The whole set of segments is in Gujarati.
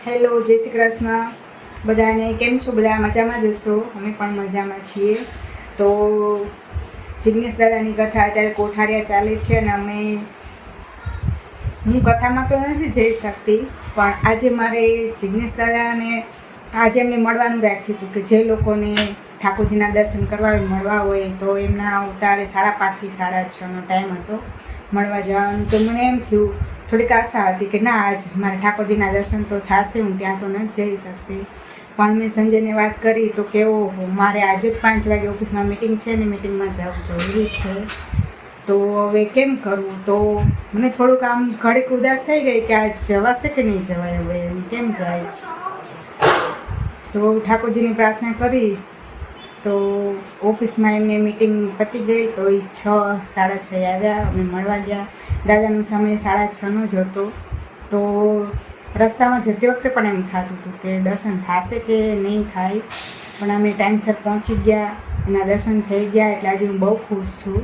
હેલો, જય શ્રી કૃષ્ણ બધાને. કેમ છો? બધા મજામાં જ હશો? અમે પણ મજામાં છીએ. તો જિગ્નેશ દાદાની કથા અત્યારે કોઠારિયા ચાલે છે અને હું કથામાં તો નથી જઈ શકતી, પણ આજે મારે જિગ્નેશ દાદાને આજે એમને મળવાનું રાખ્યું હતું કે જે લોકોને ઠાકોરજીના દર્શન કરવા મળવા હોય તો એમના ઉતારે 5:30 થી 6:30નો ટાઈમ હતો મળવા જવાનું. તો મને એમ થયું, થોડીક આશા હતી કે ના, આજ મારે ઠાકોરજીના દર્શન તો થશે, હું ત્યાં તો નથી જઈ શકતી. પણ મેં સંજયને વાત કરી તો કેવો મારે આજે જ 5 વાગે ઓફિસમાં મિટિંગ છે ને મિટિંગમાં જવું જરૂરી છે, તો હવે કેમ કરવું? તો મને થોડુંક આમ ઘડીક ઉદાસ થઈ ગઈ કે આ જવાશે કે નહીં જવાય, હવે કેમ જઈશ. તો ઠાકોરજીની પ્રાર્થના કરી તો ઓફિસમાં એમને મિટિંગ પતી ગઈ તો એ 6:30 આવ્યા. અમે મળવા ગયા. દાદાનો સમય 6:30નો જ હતો. તો રસ્તામાં જતી વખતે પણ એમ થતું હતું કે દર્શન થશે કે નહીં થાય, પણ અમે ટાઈમસર પહોંચી ગયા, એના દર્શન થઈ ગયા. એટલે આજે હું બહુ ખુશ છું.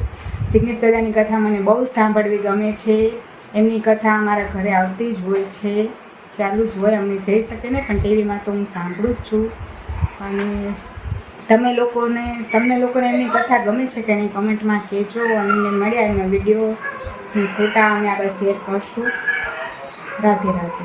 જિગ્નેશ દાદાની કથા મને બહુ સાંભળવી ગમે છે. એમની કથા અમારા ઘરે આવતી જ હોય છે, ચાલુ જ હોય. અમને જઈ શકે ને, પણ ટીવીમાં તો હું સાંભળું જ છું. અને તમને લોકોને એમની કથા ગમે છે કે નહીં કમેન્ટમાં કહેજો. અને એમને મળ્યા એમનો વિડીયોની ફોટા અમે આગળ શેર કરશું. રાધે રાધે.